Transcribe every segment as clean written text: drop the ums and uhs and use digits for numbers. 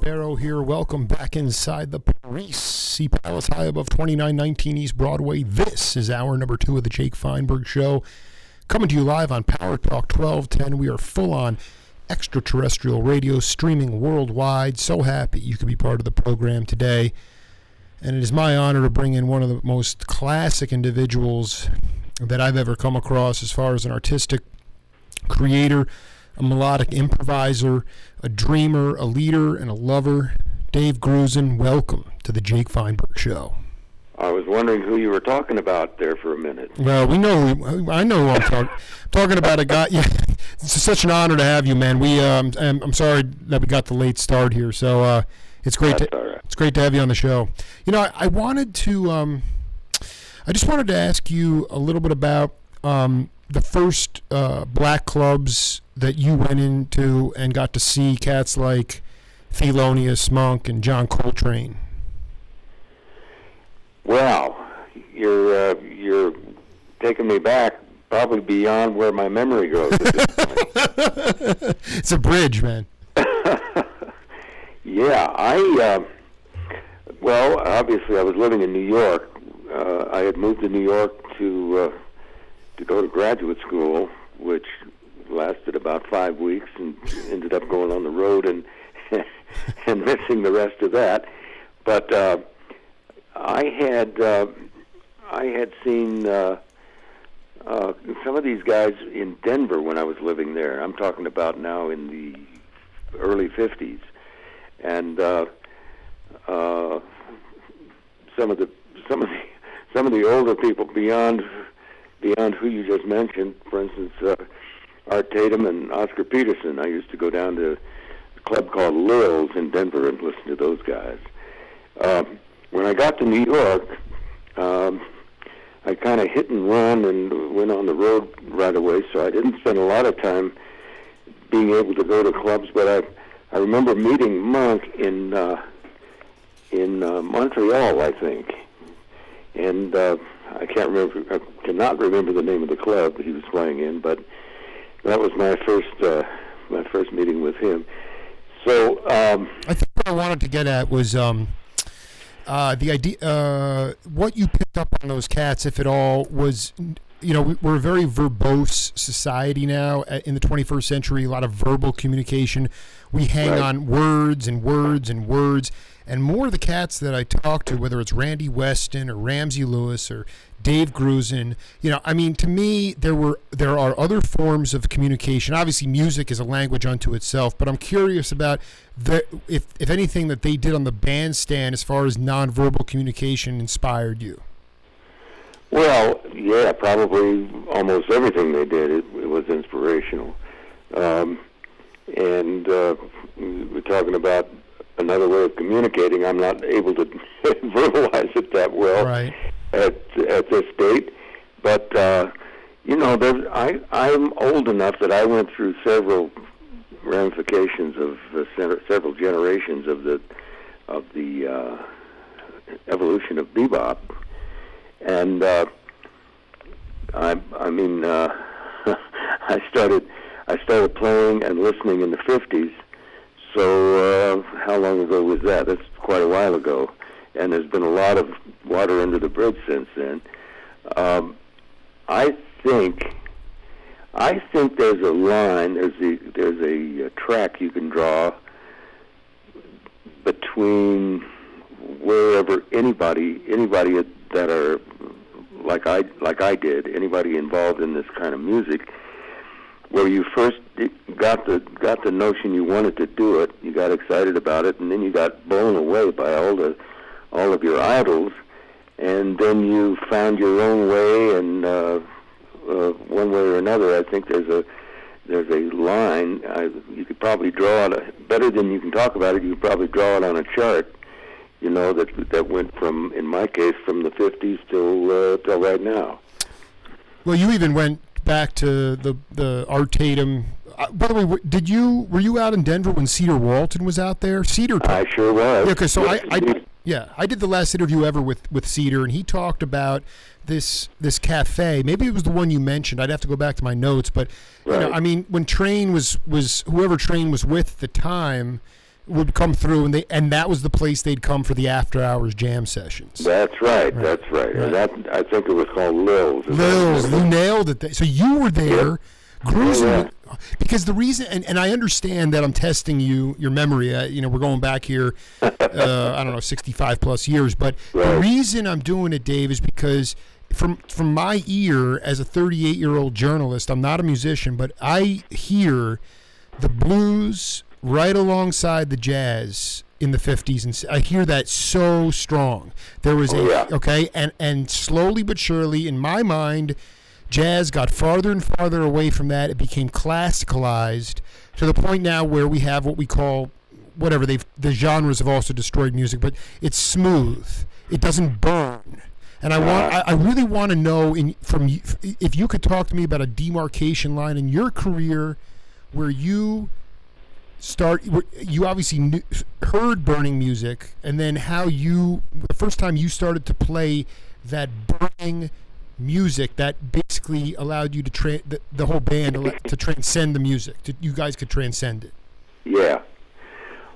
Sparrow here. Welcome back inside the Paris Sea Palace, high above 2919 East Broadway. This is hour number 2 of the Jake Feinberg Show. Coming to you live on Power Talk 1210. We are full on extraterrestrial radio, streaming worldwide. So happy you could be part of the program today. And it is my honor to bring in one of the most classic individuals that I've ever come across as far as an artistic creator, a melodic improviser, a dreamer, a leader, and a lover. Dave Grusin, welcome to the Jake Feinberg Show. I was wondering who you were talking about there for a minute. Well, I know who I'm talking about. A guy. Yeah, it's such an honor to have you, man. I'm sorry that we got the late start here, so it's great. It's great to have you on the show. You know, I wanted to. I just wanted to ask you a little bit about the first black clubs that you went into and got to see cats like Thelonious Monk and John Coltrane. Well, you're taking me back probably beyond where my memory goes at this point. It's a bridge, man. Yeah, well, obviously I was living in New York. I had moved to New York to go to graduate school, which lasted about 5 weeks, and ended up going on the road and and missing the rest of that. But I had seen some of these guys in Denver when I was living there. I'm talking about now in the early 50s, and some of the older people beyond who you just mentioned. For instance, Art Tatum and Oscar Peterson. I used to go down to a club called Lil's in Denver and listen to those guys. When I got to New York, I kind of hit and run and went on the road right away, so I didn't spend a lot of time being able to go to clubs. But I remember meeting Monk in Montreal, I think, and I cannot remember the name of the club that he was playing in, but that was my first meeting with him. So I think what I wanted to get at was the idea, what you picked up on those cats, if at all, was, you know, we're a very verbose society now in the 21st century, a lot of verbal communication. We hang on words and words and words. And more of the cats that I talk to, whether it's Randy Weston or Ramsey Lewis or Dave Grusin, you know, I mean, to me, there are other forms of communication. Obviously, music is a language unto itself, but I'm curious about if anything that they did on the bandstand as far as nonverbal communication inspired you. Well, yeah, probably almost everything they did. It was inspirational. And we're talking about another way of communicating. I'm not able to verbalize it that well at this date, but you know, I'm old enough that I went through several ramifications of several generations of the evolution of bebop, and I mean, I started playing and listening in the 50s. So how long ago was that? That's quite a while ago, and there's been a lot of water under the bridge since then. I think there's a line, there's a track you can draw between wherever anybody that are like I did, anybody involved in this kind of music, where you first got the notion you wanted to do it, you got excited about it, and then you got blown away by all of your idols, and then you found your own way, and one way or another, I think there's a line. You could probably draw it better than you can talk about it. You could probably draw it on a chart, you know, that went from, in my case, from the 50s till right now. Well, you even went back to the Art Tatum. By the way, were you out in Denver when Cedar Walton was out there? I sure was. Yeah, okay, so I did the last interview ever with Cedar, and he talked about this cafe. Maybe it was the one you mentioned. I'd have to go back to my notes, but you know, I mean, when Train was whoever Train was with at the time, would come through, and that was the place they'd come for the after-hours jam sessions. That's right. That's right. And that, I think it was called Lil's. Lil's, you nailed it. So you were there. Yep. Grusin, because the reason, and I understand that I'm testing your memory. We're going back here, I don't know, 65 plus years. But the reason I'm doing it, Dave, is because from my ear as a 38-year-old journalist, I'm not a musician, but I hear the blues right alongside the jazz in the 50s, and I hear that so strong. There was and slowly but surely, in my mind, jazz got farther and farther away from that. It became classicalized to the point now where we have what we call the genres have also destroyed music, but it's smooth. It doesn't burn. And I really want to know from you, if you could talk to me about a demarcation line in your career where you obviously heard burning music, and then how the first time you started to play that burning music that basically allowed you to the whole band to transcend the music. You guys could transcend it. Yeah.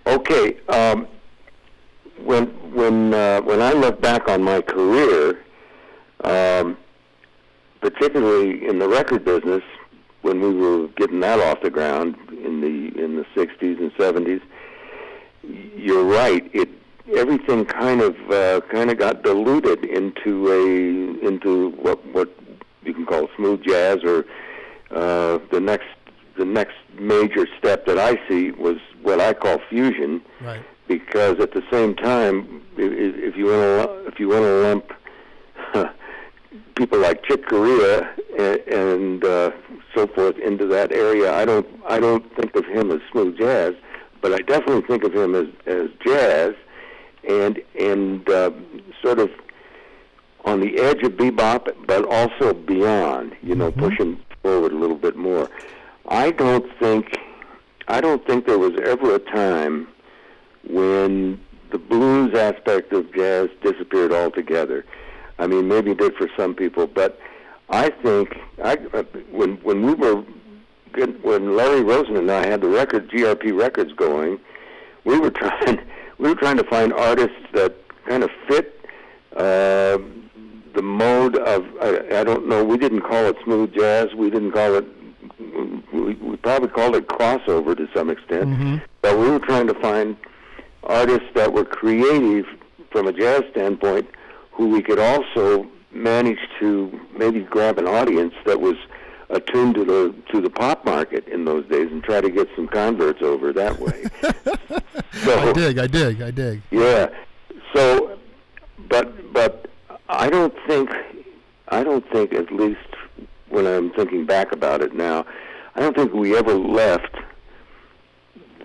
Okay. When I look back on my career, particularly in the record business, when we were getting that off the ground in the 60s and 70s, you're right. Everything kind of got diluted into what you can call smooth jazz, or the next major step that I see was what I call fusion. Right. Because at the same time, if you want to lump people like Chick Corea and so forth into that area, I don't think of him as smooth jazz, but I definitely think of him as jazz. And sort of on the edge of bebop, but also beyond, pushing forward a little bit more. I don't think there was ever a time when the blues aspect of jazz disappeared altogether. I mean, maybe it did for some people, but I think when Larry Rosen and I had the GRP records going, we were trying to find artists that kind of fit the mode of, I don't know, we didn't call it smooth jazz, we probably called it crossover to some extent, but we were trying to find artists that were creative from a jazz standpoint, who we could also manage to maybe grab an audience that was attuned to the pop market in those days, and try to get some converts over that way. So, I dig. Yeah. So, but I don't think, at least when I'm thinking back about it now, I don't think we ever left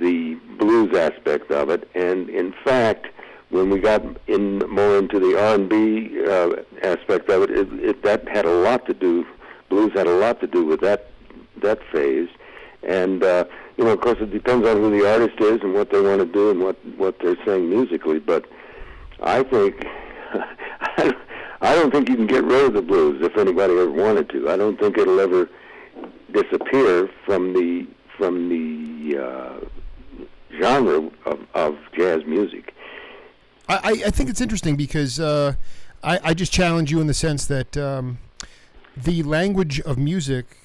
the blues aspect of it. And in fact, when we got more into the R&B aspect of it, that had a lot to do. Blues had a lot to do with that phase. And of course, it depends on who the artist is and what they want to do and what they're saying musically. But I think I don't think you can get rid of the blues if anybody ever wanted to. I don't think it'll ever disappear from the genre of jazz music. I think it's interesting because I just challenge you in the sense that the language of music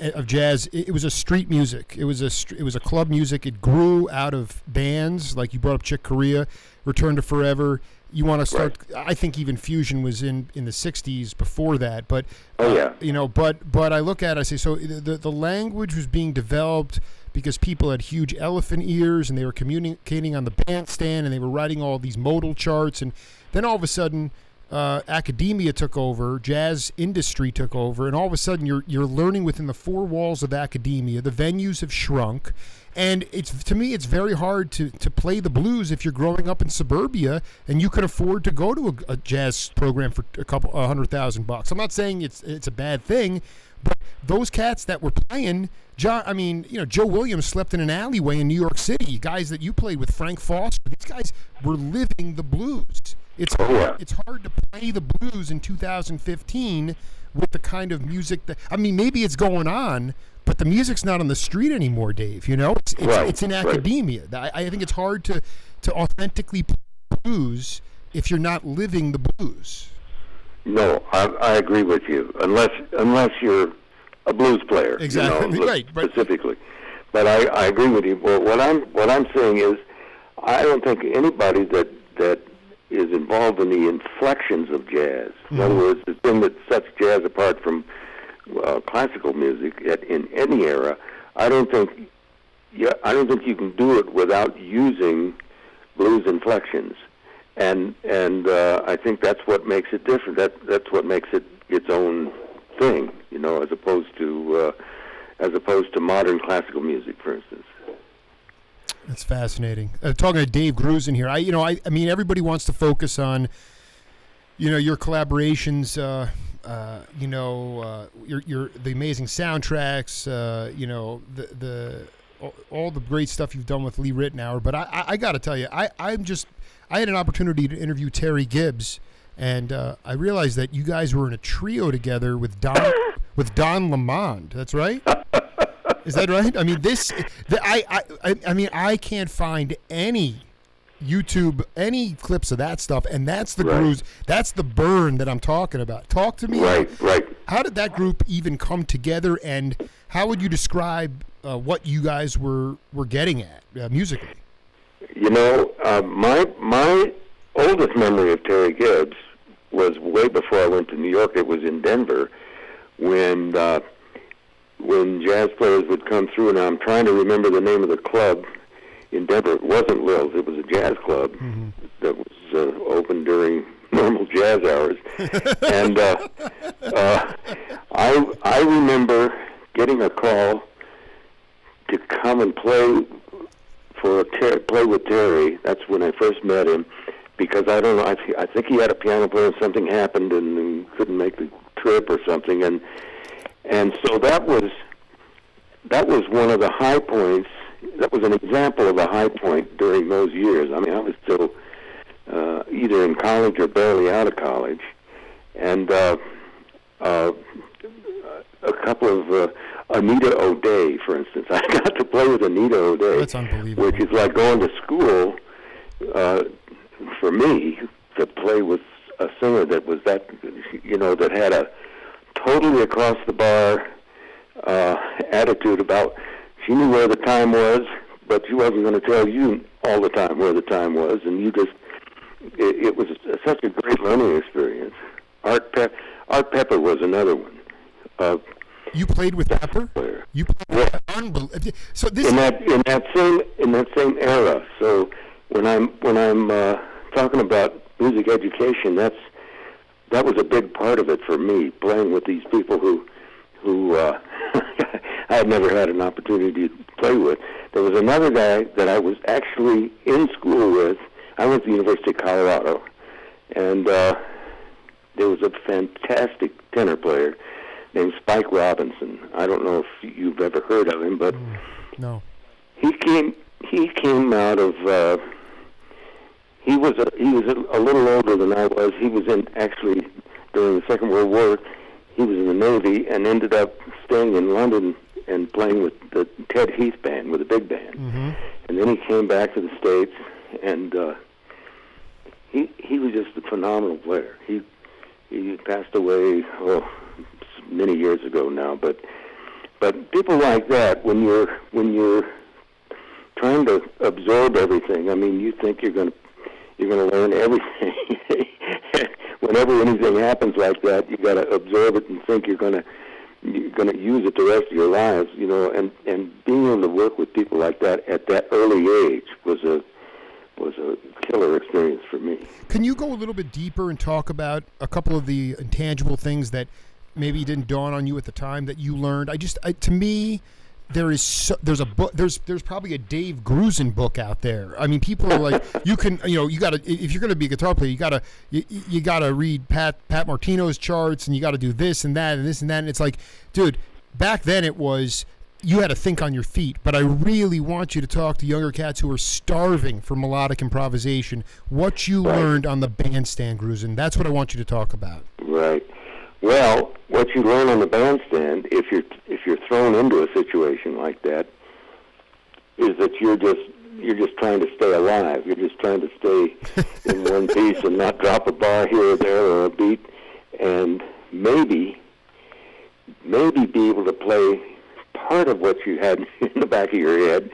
of jazz, it was a street music. It was a club music. It grew out of bands, like you brought up Chick Corea, Return to Forever. You want to start? Right. I think even fusion was in the '60s before that. But but I look at it, I say, so the language was being developed because people had huge elephant ears and they were communicating on the bandstand and they were writing all these modal charts, and then all of a sudden academia took over, jazz industry took over, and all of a sudden you're learning within the four walls of academia. The venues have shrunk, and to me it's very hard to play the blues if you're growing up in suburbia and you can afford to go to a jazz program for $100,000. I'm not saying it's a bad thing, but those cats that were playing, Joe Williams slept in an alleyway in New York City. Guys that you played with, Frank Foster, these guys were living the blues. It's hard to play the blues in 2015 with the kind of music that, maybe it's going on, but the music's not on the street anymore, Dave. You know, it's in academia. I think it's hard to authentically play blues if you're not living the blues. No, I agree with you. Unless you're a blues player, exactly, you know, right? Specifically, but I agree with you. Well, what I'm saying is, I don't think anybody that is involved in the inflections of jazz. In other words, the thing that sets jazz apart from classical music in any era. I don't think you can do it without using blues inflections, and I think that's what makes it different. That's what makes it its own thing, you know, as opposed to modern classical music, for instance. That's fascinating. Talking to Dave Grusin here. I mean, everybody wants to focus on, you know, your collaborations. Your the amazing soundtracks. You know, all the great stuff you've done with Lee Ritenour. But I got to tell you, I had an opportunity to interview Terry Gibbs, and I realized that you guys were in a trio together with Don Lamond. That's right. Is that right? I mean, I can't find any YouTube, any clips of that stuff, and that's the grooves, that's the burn that I'm talking about. Talk to me. Right. How did that group even come together, and how would you describe what you guys were getting at musically? You know, my oldest memory of Terry Gibbs was way before I went to New York. It was in Denver when jazz players would come through, and I'm trying to remember the name of the club in Denver. It wasn't Lil's. It was a jazz club that was open during normal jazz hours. And I remember getting a call to come and play with Terry. That's when I first met him, because I don't know. I think he had a piano player, and something happened, and couldn't make the trip or something, and so that was one of the high points. That was an example of a high point during those years. I mean, I was still either in college or barely out of college, and a couple of Anita O'Day, for instance. I got to play with Anita O'Day. That's unbelievable. Which is like going to school for me to play with a singer that was that had a totally across the bar attitude about. She knew where the time was, but she wasn't going to tell you all the time where the time was, and it was such a great learning experience. Art Pepper was another one. You played with Pepper? Player. You played unbelievable. So this in that same era. So when I'm talking about music education, that was a big part of it for me, playing with these people who I had never had an opportunity to play with. There was another guy that I was actually in school with. I went to the University of Colorado, and there was a fantastic tenor player named Spike Robinson. I don't know if you've ever heard of him, but no. He came out of. He was a little older than I was. He was actually during the Second World War. He was in the Navy and ended up staying in London and playing with the Ted Heath band, with a big band. Mm-hmm. And then he came back to the States, and he was just a phenomenal player. He passed away many years ago now, but people like that, when you're trying to absorb everything, I mean, you think you're going to learn everything. Whenever anything happens like that, you got to absorb it and think you're going to use it the rest of your lives, you know. And being able to work with people like that at that early age was a killer experience for me. Can you go a little bit deeper and talk about a couple of the intangible things that maybe didn't dawn on you at the time that you learned? To me, there's a book. There's probably a Dave Grusin book out there. I mean, people are like, you got to, if you're going to be a guitar player, you got to read Pat Martino's charts, and you got to do this and that and this and that. And it's like, dude, back then it was, you had to think on your feet. But I really want you to talk to younger cats who are starving for melodic improvisation. What you learned on the bandstand, Grusin. That's what I want you to talk about. Right. Well, what you learn on the bandstand, if you're thrown into a situation like that, is that you're just trying to stay alive. You're just trying to stay in one piece and not drop a bar here or there or a beat, and maybe be able to play part of what you had in the back of your head.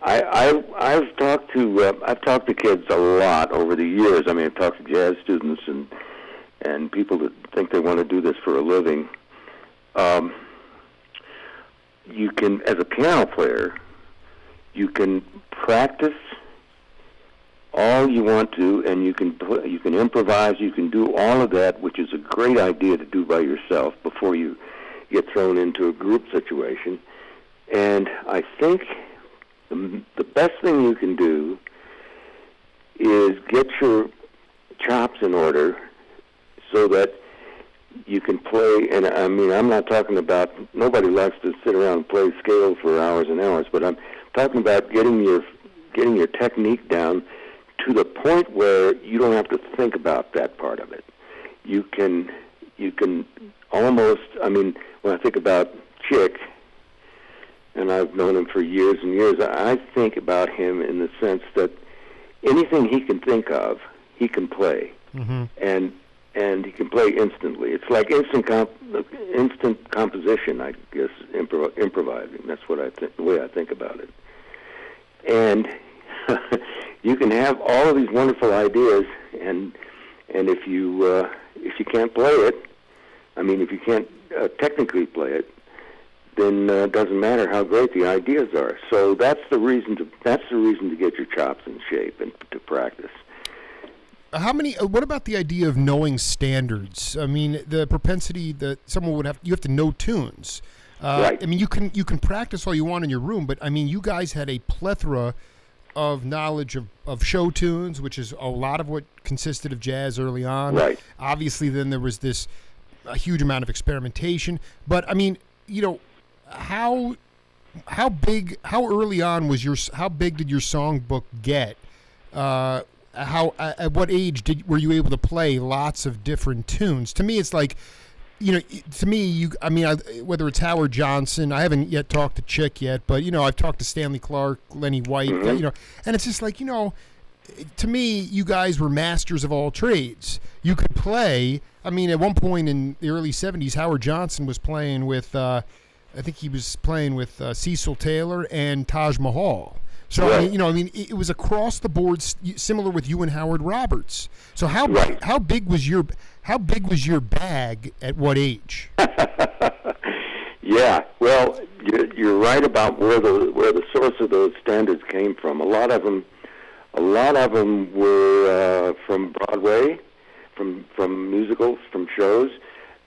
I've talked to kids a lot over the years. I mean, I've talked to jazz students and people that think they want to do this for a living. You can, as a piano player, you can practice all you want to, and you can improvise. You can do all of that, which is a great idea to do by yourself before you get thrown into a group situation. And I think the best thing you can do is get your chops in order so that you can play. And I mean, I'm not talking about, nobody likes to sit around and play scales for hours and hours, but I'm talking about getting your technique down to the point where you don't have to think about that part of it. You can almost, I mean, when I think about Chick, and I've known him for years and years, I think about him in the sense that anything he can think of, he can play. Mm-hmm. And he can play instantly. It's like instant composition, I guess, improvising. That's what the way I think about it. And you can have all of these wonderful ideas, and if you can't play it, I mean, if you can't technically play it, then it doesn't matter how great the ideas are. So that's the reason to get your chops in shape and to practice. What about the idea of knowing standards? I mean, the propensity that someone you have to know tunes. Right. I mean, you can practice all you want in your room, but I mean, you guys had a plethora of knowledge of show tunes, which is a lot of what consisted of jazz early on. Right. Obviously, then there was a huge amount of experimentation. But I mean, you know, how early on how big did your songbook get? At what age were you able to play lots of different tunes? To me, it's like, you know, whether it's Howard Johnson, I haven't yet talked to Chick yet, but, you know, I've talked to Stanley Clarke, Lenny White, mm-hmm. You know, and it's just like, you know, to me, you guys were masters of all trades. You could play. I mean, at one point in the early 70s, Howard Johnson was playing with, I think he was playing with Cecil Taylor and Taj Mahal. So, right. I mean, you know, it was across the board, similar with you and Howard Roberts. So how big was your bag at what age? Yeah, well, you're right about where the source of those standards came from. A lot of them were from Broadway, from musicals, from shows.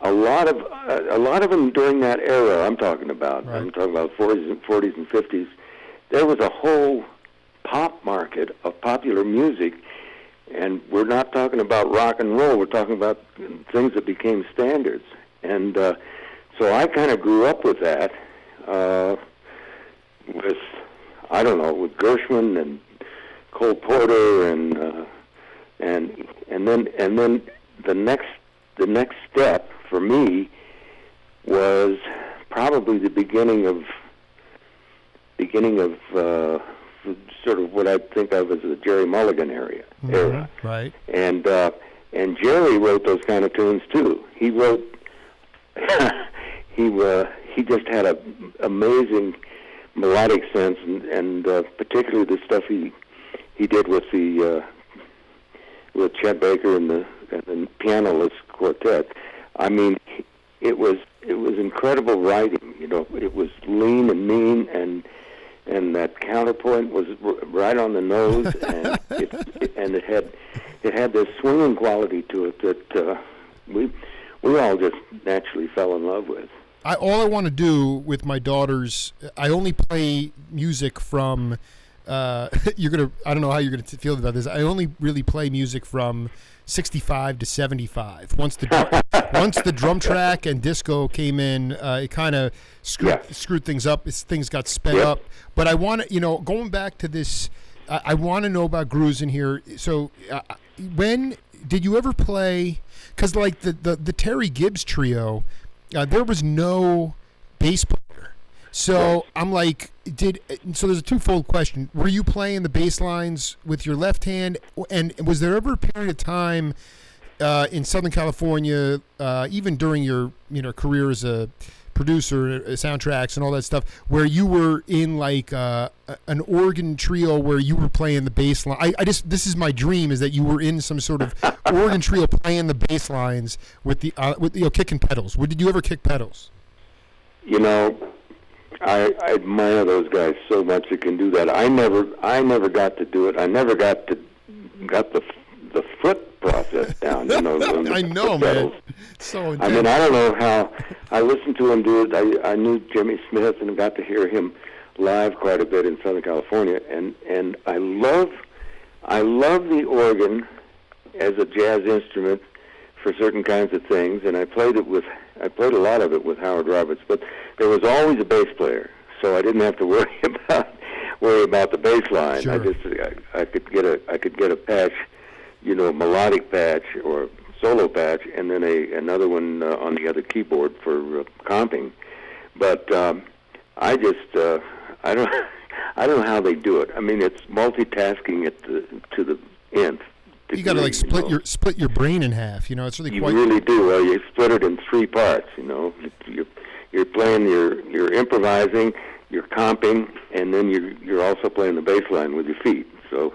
A lot of them during that era. I'm talking about. Right. I'm talking about 40s and 50s. There was a whole pop market of popular music, and we're not talking about rock and roll. We're talking about things that became standards. And so I kind of grew up with that, with Gershwin and Cole Porter, and then the next step for me was probably the beginning of sort of what I think of as the Jerry Mulligan era. Right. And Jerry wrote those kind of tunes too. He wrote he just had a amazing melodic sense, and particularly the stuff he did with Chet Baker and the pianoless quartet. I mean, it was incredible writing. You know, it was lean and mean, and that counterpoint was right on the nose, and it had this swinging quality to it that we all just naturally fell in love with. All I want to do with my daughters, I only play music from. I don't know how you're gonna feel about this. I only really play music from 65 to 75. Once the drum track and disco came in, it kind of screwed things up. Things got sped up. But I want to, going back to this I want to know about Grusin here. So, when did you ever play? Because like the Terry Gibbs trio, there was no bass player. So I'm like, so there's a twofold question. Were you playing the bass lines with your left hand, and was there ever a period of time in Southern California, even during your career as a producer, soundtracks and all that stuff, where you were in like an organ trio where you were playing the bass line? This is my dream, is that you were in some sort of organ trio playing the bass lines with kicking pedals. Did you ever kick pedals? I admire those guys so much that can do that. I never got to do it. I never got the foot process down. I know, man. So intense. I mean, I don't know how. I listened to him do it. I knew Jimmy Smith and got to hear him live quite a bit in Southern California, and I love the organ as a jazz instrument for certain kinds of things, and I played a lot of it with Howard Roberts, but there was always a bass player, so I didn't have to worry about the bass line. Sure. I could get a patch, a melodic patch or solo patch, and then another one on the other keyboard for comping. But I don't know how they do it. I mean, it's multitasking to the nth. You got to like split your brain in half. It's really quite. You really do. Well, you split it in three parts. You're playing, you're improvising, you're comping, and then you're also playing the bass line with your feet. So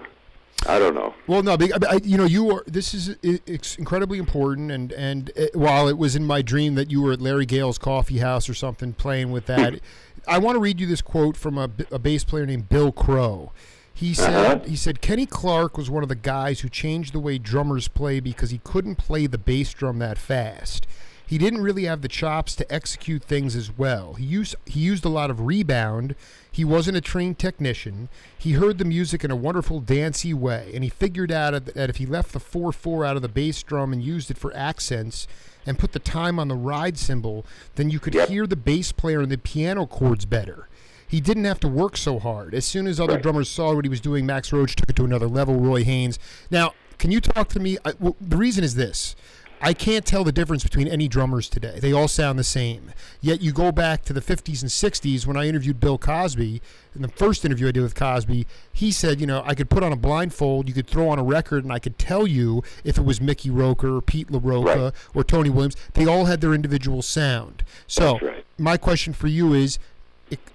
I don't know. Well, no, you are. This is it's incredibly important, and while it was in my dream that you were at Larry Gale's coffee house or something playing with that, I want to read you this quote from a bass player named Bill Crow. He said Kenny Clark was one of the guys who changed the way drummers play because he couldn't play the bass drum that fast. He didn't really have the chops to execute things as well. He used a lot of rebound. He wasn't a trained technician. He heard the music in a wonderful dancey way, and he figured out that if he left the 4/4 out of the bass drum and used it for accents and put the time on the ride cymbal, then you could hear the bass player and the piano chords better. He didn't have to work so hard. As soon as other drummers saw what he was doing, Max Roach took it to another level, Roy Haynes. Now, can you talk to me? The reason is this. I can't tell the difference between any drummers today. They all sound the same. Yet you go back to the 50s and 60s when I interviewed Bill Cosby. In the first interview I did with Cosby, he said, I could put on a blindfold, you could throw on a record, and I could tell you if it was Mickey Roker or Pete LaRocca or Tony Williams. They all had their individual sound. So my question for you is,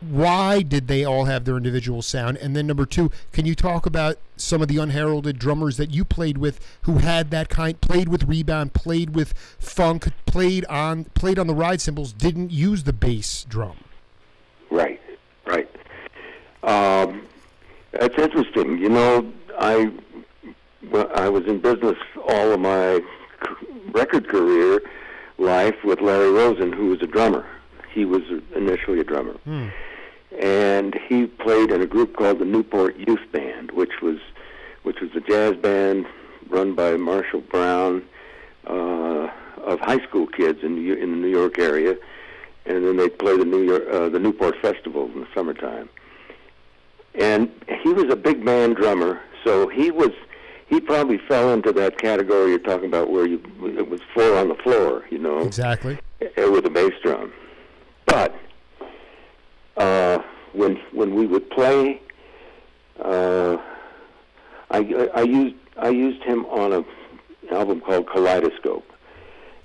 why did they all have their individual sound? And then number two, can you talk about some of the unheralded drummers that you played with who had that kind, played with rebound, played with funk, played on the ride cymbals, didn't use the bass drum? Right. That's interesting. I was in business all of my record career life with Larry Rosen, who was a drummer. He was initially a drummer. And he played in a group called the Newport Youth Band, which was a jazz band run by Marshall Brown of high school kids in the New York area, and then they'd play the Newport Festival in the summertime. And he was a big band drummer, so he probably fell into that category you're talking about, where it was four on the floor, Exactly. With a bass drum. But when we would play, I used him on an album called Kaleidoscope,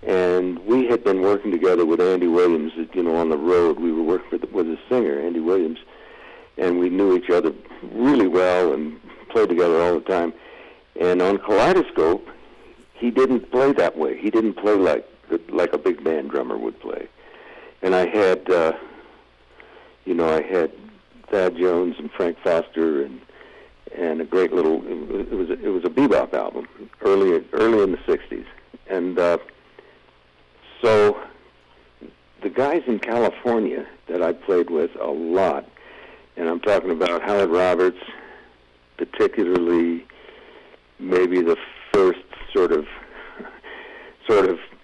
and we had been working together with Andy Williams. On the road, we were working with a singer, Andy Williams, and we knew each other really well and played together all the time. And on Kaleidoscope, he didn't play that way. He didn't play like a big band drummer would play. And I had, I had Thad Jones and Frank Foster and a great little. It was a bebop album early in the '60s, and so the guys in California that I played with a lot, and I'm talking about Howard Roberts, particularly maybe the first sort of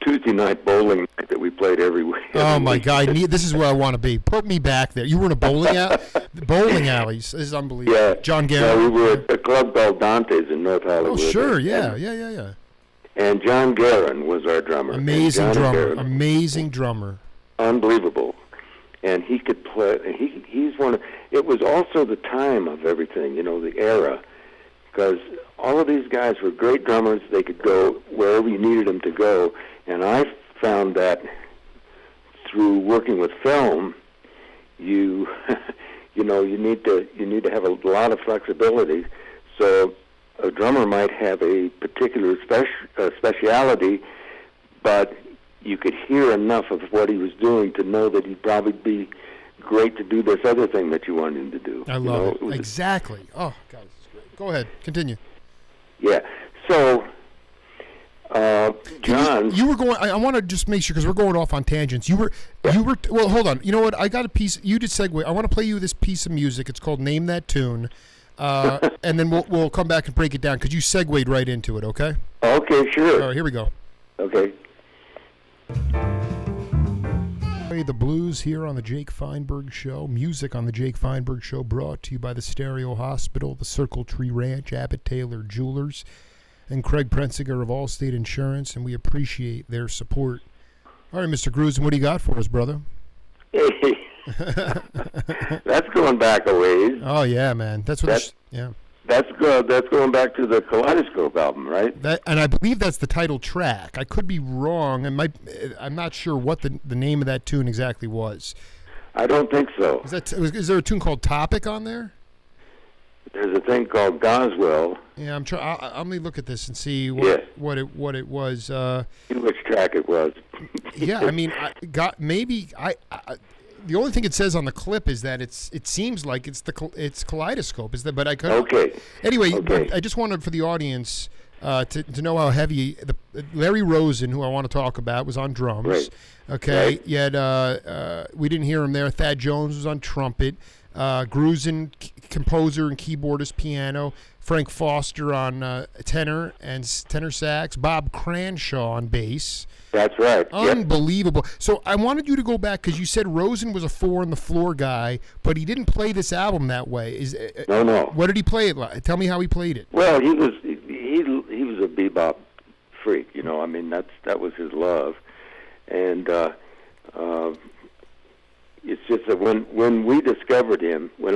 Tuesday night bowling night that we played every week. Oh my God! This is where I want to be. Put me back there. You were in a bowling alley. Bowling alleys. This is unbelievable. Yeah, John Garrett. No, we were at a club called Dante's in North Hollywood. Oh sure, yeah. And John Guerin was our drummer. Amazing drummer. Unbelievable. And he could play. He's one of. It was also the time of everything, the era, because all of these guys were great drummers. They could go wherever you needed them to go. And I found that through working with film, you need to have a lot of flexibility. So a drummer might have a particular speciality, but you could hear enough of what he was doing to know that he'd probably be great to do this other thing that you wanted him to do. I love it. Exactly. Oh, God, this is great. Go ahead. Continue. Yeah. So, John, you were going. I want to just make sure because we're going off on tangents. You were. Well, hold on. You know what? I got a piece. You did segue. I want to play you this piece of music. It's called "Name That Tune," and then we'll come back and break it down because you segued right into it. Okay. Okay. Sure. All right. Here we go. Okay. The blues here on the Jake Feinberg Show. Music on the Jake Feinberg Show brought to you by the Stereo Hospital, the Circle Tree Ranch, Abbott Taylor Jewelers, and Craig Prensiger of Allstate Insurance, and we appreciate their support. All right, Mr. Grusin, what do you got for us, brother? Hey. That's going back a ways. Oh, yeah, man. That's what yeah. That's good. That's going back to the Kaleidoscope album, right? And I believe that's the title track. I could be wrong. I'm not sure what the name of that tune exactly was. I don't think so. Is there a tune called Topic on there? There's a thing called Goswell. Yeah, I'm trying. Let me look at this and see what it was. See which track it was. Yeah, I mean, the only thing it says on the clip is that it seems like it's Kaleidoscope. But I could. Okay. Anyway, but I just wanted for the audience to know how heavy Larry Rosen, who I want to talk about, was on drums. Right. Okay. Right. Yet we didn't hear him there. Thad Jones was on trumpet. Grusin, composer and keyboardist, piano. Frank Foster on tenor and tenor sax. Bob Cranshaw on bass. That's right. Unbelievable. Yep. So I wanted you to go back because you said Rosen was a 4-on-the-floor guy, but he didn't play this album that way. No. What did he play it like? Tell me how he played it. Well, he was a bebop freak. I mean that was his love, and it's just that when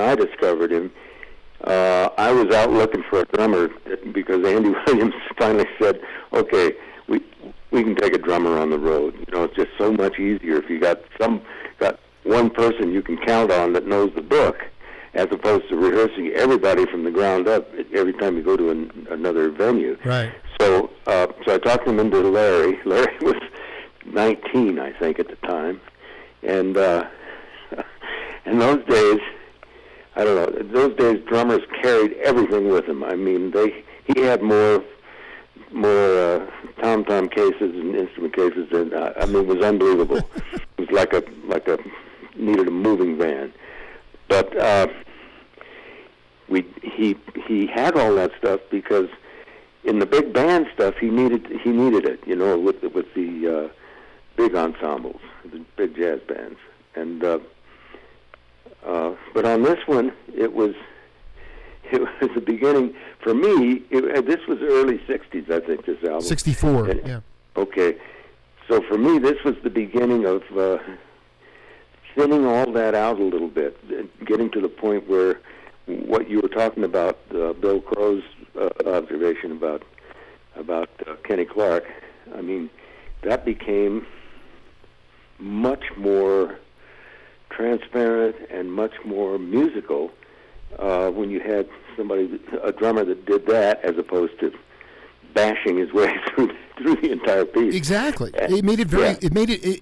I discovered him, I was out looking for a drummer because Andy Williams finally said, "Okay, we can take a drummer on the road. It's just so much easier if you got one person you can count on that knows the book, as opposed to rehearsing everybody from the ground up every time you go to another venue." Right. So I talked him into Larry. Larry was 19, I think, at the time, and in those days, I don't know. Those days, drummers carried everything with them. I mean, he had more tom-tom cases and instrument cases than it was unbelievable. It was like a needed a moving van. But he had all that stuff because in the big band stuff he needed it. With the big ensembles, the big jazz bands, and. But on this one, it was the beginning for me. This was early '60s, I think. This album, '64. Yeah. Okay, so for me, this was the beginning of thinning all that out a little bit, getting to the point where what you were talking about, Bill Crow's observation about Kenny Clark. I mean, that became much more transparent and much more musical when you had a drummer that did that, as opposed to bashing his way through the entire piece. Exactly. It made it very. Yeah.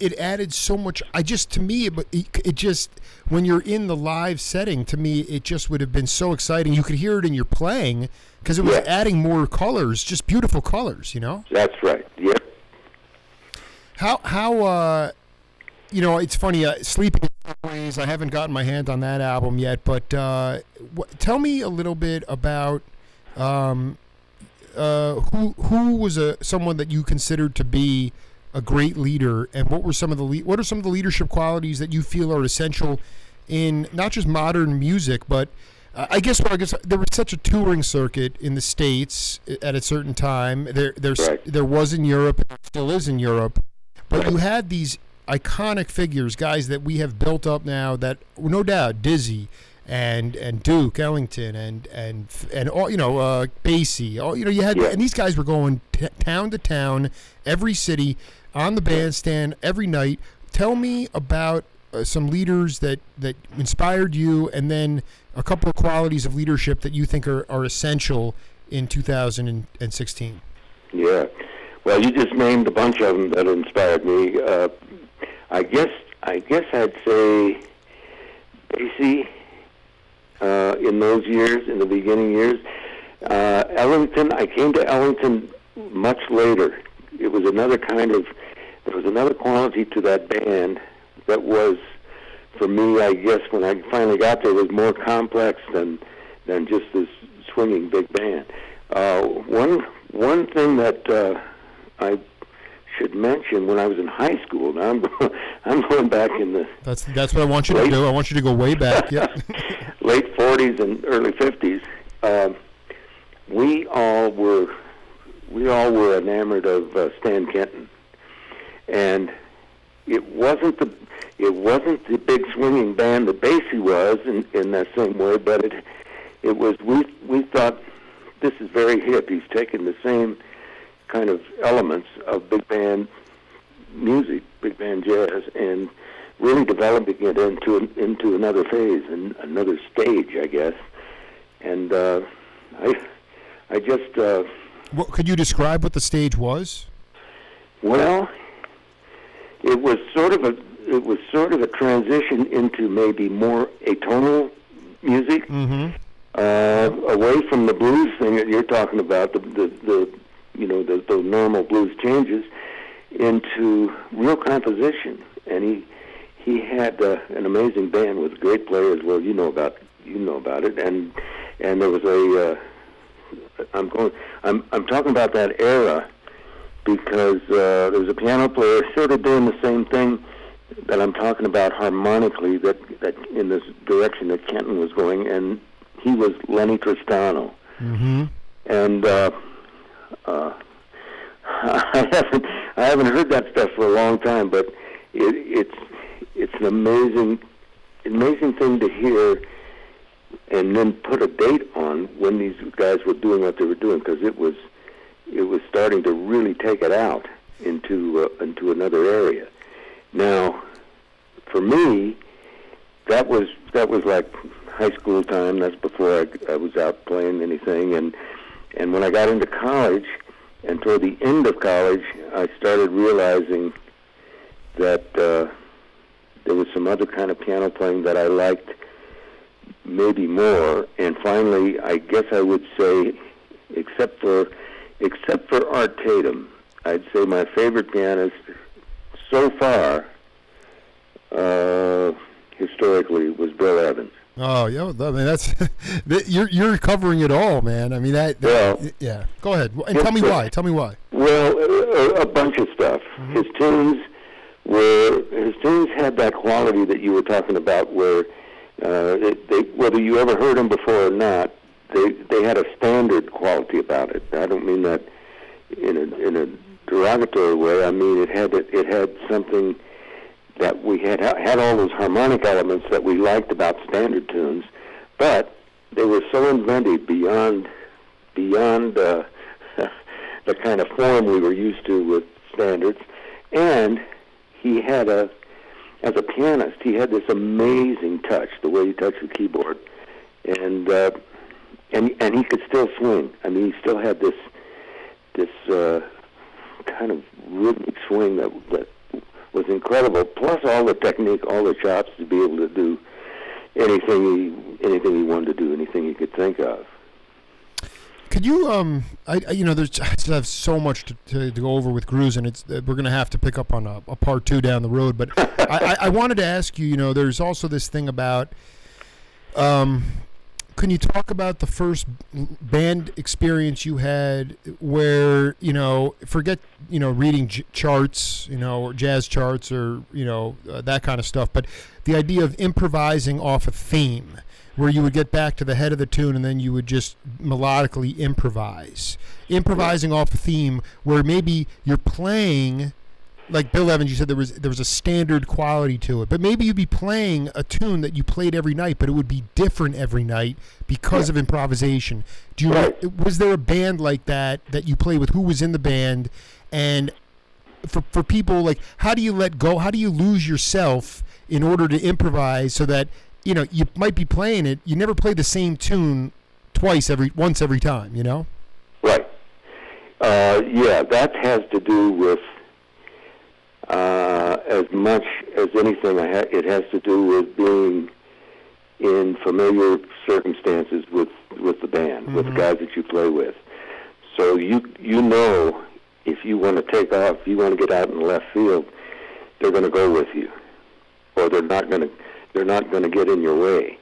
It added so much. It just when you're in the live setting, to me, it just would have been so exciting. You could hear it in your playing because it was adding more colors, just beautiful colors. That's right. Yep. How it's funny. Sleeping in Ways. I haven't gotten my hand on that album yet, but tell me a little bit about who was someone that you considered to be a great leader, and what are some of the leadership qualities that you feel are essential in not just modern music, but I guess there was such a touring circuit in the States at a certain time. There was in Europe, still is in Europe, but you had these iconic figures, guys that we have built up now that no doubt Dizzy and Duke Ellington and all, Basie, all, you had, and these guys were going town to town, every city, on the bandstand every night. Tell me about some leaders that inspired you, and then a couple of qualities of leadership that you think are essential in 2016. Yeah. Well, you just named a bunch of them that inspired me. I guess I'd say Basie in those years, in the beginning years. Ellington, I came to Ellington much later. There was another quality to that band that was, for me, I guess, when I finally got there, was more complex than just this swinging big band. One thing that I should mention, when I was in high school, now I'm going back in the... That's what I want you to do. I want you to go way back, yeah. Late 40s and early 50s. We all were enamored of Stan Kenton. And it wasn't the big swinging band that Basie was in that same way, but it was, we thought, this is very hip. He's taken the same kind of elements of big band music, big band jazz, and really developing it into another phase and another stage, I guess. And I just... could you describe what the stage was? Well, it was sort of a transition into maybe more atonal music, away from the blues thing that you're talking about, the normal blues changes, into real composition. And he had an amazing band with great players. Well, you know about it. And there was I'm talking about that era, because there was a piano player sort of doing the same thing that I'm talking about harmonically, that in this direction that Kenton was going, and he was Lenny Tristano. Mm-hmm. And I haven't heard that stuff for a long time, but it's an amazing thing to hear, and then put a date on when these guys were doing what they were doing, because it was starting to really take it out into another area. Now, for me, that was like high school time. That's before I was out playing anything, and when I got into college, and toward the end of college, I started realizing that there was some other kind of piano playing that I liked maybe more. And finally, I guess I would say, except for Art Tatum, I'd say my favorite pianist so far, historically, was Bill Evans. Oh yeah, I mean that's you're covering it all, man. I mean yeah. Go ahead and tell me why. Tell me why. Well, a bunch of stuff. Mm-hmm. His tunes had that quality that you were talking about, where they whether you ever heard them before or not, they had a standard quality about it. I don't mean that in a derogatory way. I mean it had something that we had all those harmonic elements that we liked about standard tunes, but they were so inventive beyond the kind of form we were used to with standards. And he had as a pianist, he had this amazing touch, the way he touched the keyboard, and he could still swing. I mean, he still had this kind of rhythmic swing that was incredible. Plus all the technique, all the chops to be able to do anything he wanted to do, anything he could think of. Could you, I still have so much to go over with Grusin. We're going to have to pick up on a part 2 down the road. But I wanted to ask you, there's also this thing about, could can you talk about the first band experience you had where, forget, reading charts, or jazz charts or, that kind of stuff, but the idea of improvising off a theme where you would get back to the head of the tune and then you would just melodically improvising off a theme where maybe you're playing, like Bill Evans, you said there was a standard quality to it, but maybe you'd be playing a tune that you played every night, but it would be different every night because of improvisation. Was there a band like that you played with? Who was in the band? And for people, like, how do you let go? How do you lose yourself in order to improvise so that, you might be playing it, you never play the same tune once every time, Right. That has to do with, as much as anything, it has to do with being in familiar circumstances with the band, with the guys that you play with. So if you want to take off, if you want to get out in the left field, they're going to go with you, or they're not going to get in your way.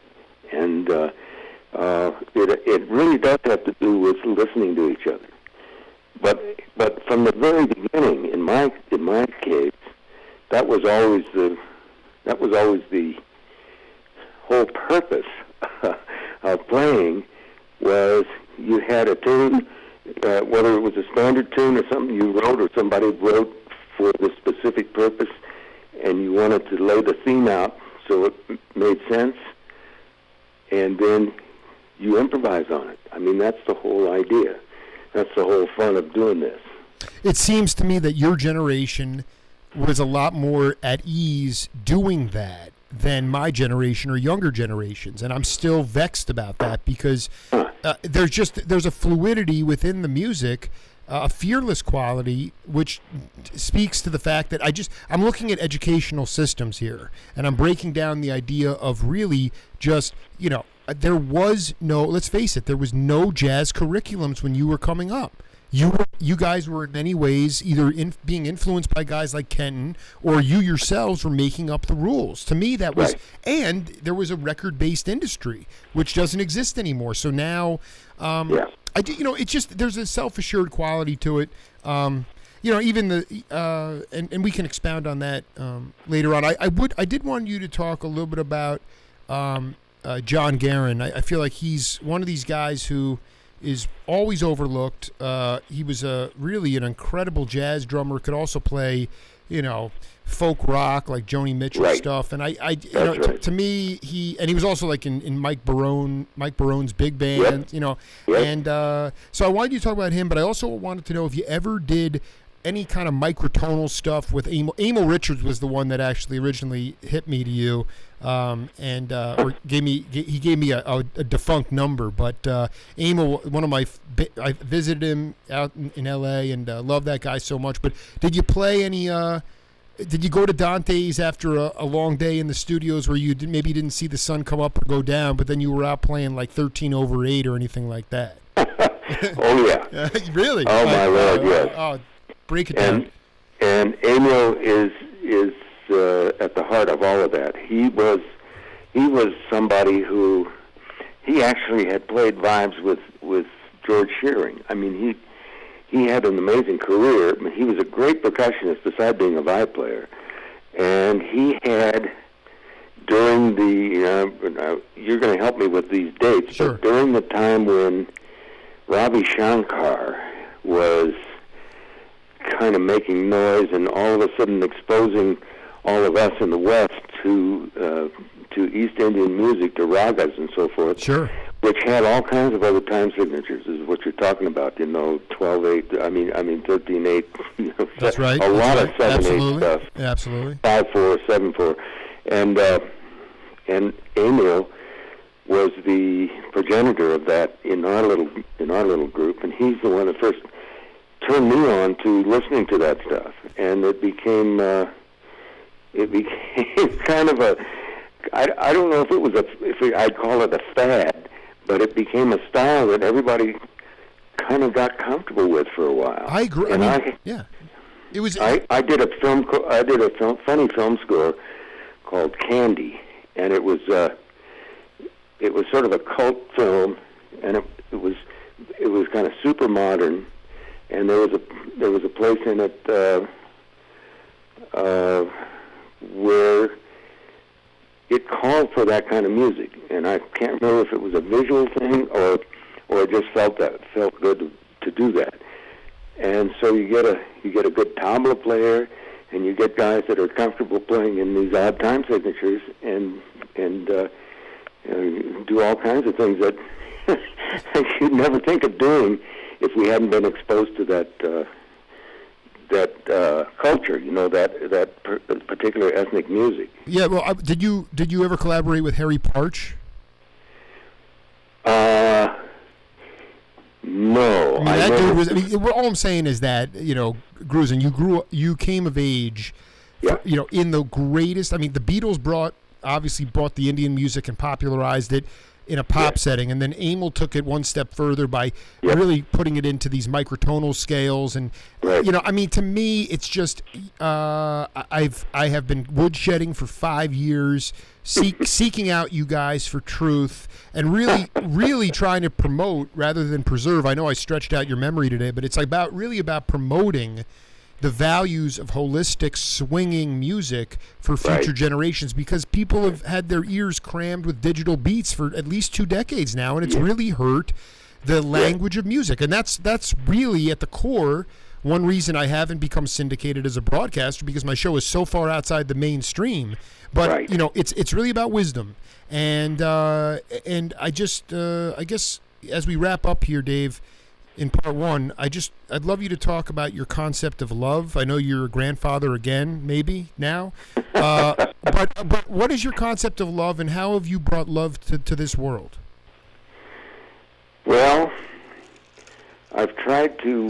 And it really does have to do with listening to each other. But from the very beginning, in my case, that was always the whole purpose of playing, was you had a tune, whether it was a standard tune or something you wrote or somebody wrote for the specific purpose, and you wanted to lay the theme out so it made sense, and then you improvise on it. I mean, that's the whole idea. That's the whole fun of doing this. It seems to me that your generation was a lot more at ease doing that than my generation or younger generations, and I'm still vexed about that because there's a fluidity within the music, a fearless quality, which speaks to the fact that I'm looking at educational systems here, and I'm breaking down the idea of really just, there was no, let's face it, there was no jazz curriculums when you were coming up. You guys were in many ways either being influenced by guys like Kenton, or you yourselves were making up the rules. To me, that was, and there was a record-based industry, which doesn't exist anymore. So now, it's just, there's a self-assured quality to it. Even and we can expound on that later on. I did want you to talk a little bit about John Guerin. I feel like he's one of these guys who is always overlooked. He was really an incredible jazz drummer. Could also play, folk rock like Joni Mitchell stuff. And to me, he was also like in Mike Barone's big band. And so I wanted you to talk about him, but I also wanted to know if you ever did any kind of microtonal stuff with Emil. Emil Richards was the one that actually originally hit me to you, or gave me a defunct number. But Emil, I visited him out in L.A. and love that guy so much. But did you play any? Did you go to Dante's after a long day in the studios where you maybe didn't see the sun come up or go down, but then you were out playing like 13/8 or anything like that? Oh yeah, really? Oh my Lord, yes. Break it down. And Emil is at the heart of all of that. He was somebody who, he actually had played vibes with George Shearing. I mean, he had an amazing career. I mean, he was a great percussionist beside being a vibe player. And he had, during the, you're going to help me with these dates, sure, but during the time when Ravi Shankar was kind of making noise and all of a sudden exposing all of us in the West to East Indian music, to ragas and so forth, sure, which had all kinds of other time signatures, is what you're talking about, 12/8, I mean 13/8, that's right, a lot of 7/8 stuff, absolutely, 5/4, 7/4, and Emil was the progenitor of that in our little group, and he's the one that first turned me on to listening to that stuff, and it became kind of a, I don't know if I'd call it a fad, but it became a style that everybody kind of got comfortable with for a while. I agree. And it was. I did a funny film score called Candy, and it was it was sort of a cult film, and it was kind of super modern, and there was a place in it where it called for that kind of music, and I can't remember if it was a visual thing or it just felt good to do that. And so you get a good tabla player, and you get guys that are comfortable playing in these odd time signatures, and do all kinds of things that you'd never think of doing if we hadn't been exposed to that culture, that particular ethnic music. Yeah. Well, did you ever collaborate with Harry Parch? No. That dude was. All I'm saying is that Grusin, you came of age, in the greatest. I mean, the Beatles obviously brought the Indian music and popularized it in a pop setting, and then Emil took it one step further by really putting it into these microtonal scales, and to me, it's just I have been woodshedding for 5 years, seeking out you guys for truth, and really trying to promote rather than preserve. I know I stretched out your memory today, but it's about promoting the values of holistic swinging music for future generations, because people have had their ears crammed with digital beats for at least 2 decades now, and it's really hurt the language of music. And that's really at the core one reason I haven't become syndicated as a broadcaster, because my show is so far outside the mainstream. But it's really about wisdom. And I guess as we wrap up here, Dave, in part one, I'd love you to talk about your concept of love. I know you're a grandfather again, maybe now, but what is your concept of love, and how have you brought love to this world? Well, I've tried to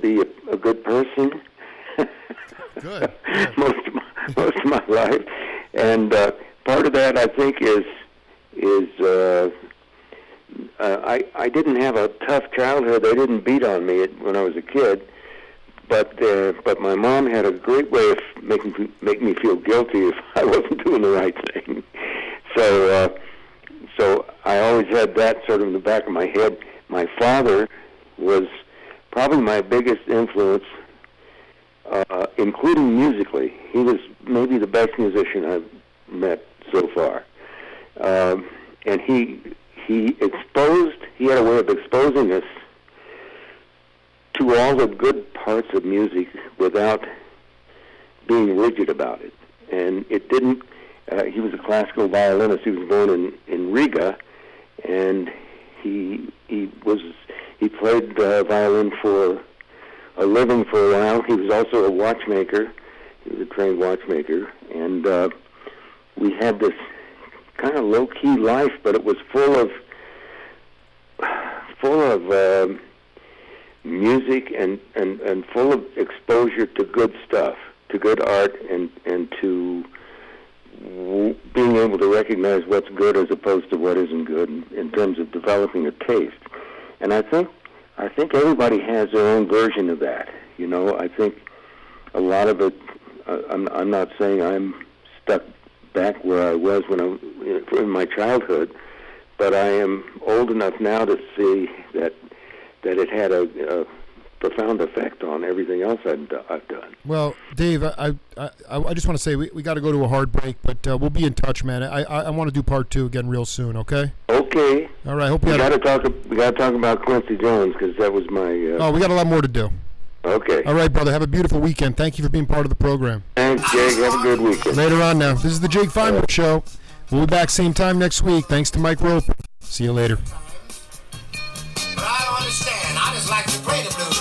be a good person. Good. most of my life, and part of that I think is I didn't have a tough childhood. They didn't beat on me when I was a kid, but my mom had a great way of making me feel guilty if I wasn't doing the right thing. So I always had that sort of in the back of my head. My father was probably my biggest influence, including musically. He was maybe the best musician I've met so far, and he had a way of exposing us to all the good parts of music without being rigid about it. And it didn't, he was a classical violinist. He was born in Riga, and he played violin for a living for a while. He was also a watchmaker. He was a trained watchmaker, and we had this kind of low-key life, but it was full of music and full of exposure to good stuff, to good art, and to being able to recognize what's good as opposed to what isn't good in terms of developing a taste. And I think everybody has their own version of that. I think a lot of it. I'm not saying I'm stuck back where I was in my childhood, but I am old enough now to see that it had a profound effect on everything else I've done. Well, Dave, I just want to say we got to go to a hard break, but we'll be in touch, man. I want to do part 2 again real soon. Okay. Okay. All right. Hope you we got to talk about Quincy Jones, because that was my. We got a lot more to do. Okay. All right, brother. Have a beautiful weekend. Thank you for being part of the program. Thanks, Jake. Have a good weekend. Later on now. This is the Jake Feinberg Show. We'll be back same time next week. Thanks to Mike Rope. See you later. But I don't understand. I just like to play the blues.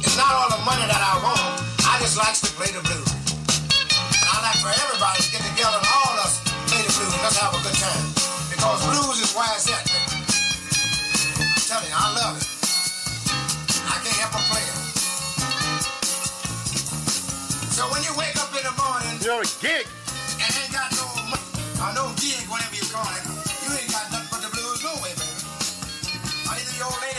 It's not all the money that I want. I just like to play the blues. And I like for everybody to get together and all of us play the blues. Let's have a good time. Because blues is where it's at, baby. I'm telling you, I love it. I can't help but play it. So when you wake up in the morning, You're on a gig. and ain't got no money, or no gig, whatever you call it, you ain't got nothing but the blues no way, baby. Or either your old lady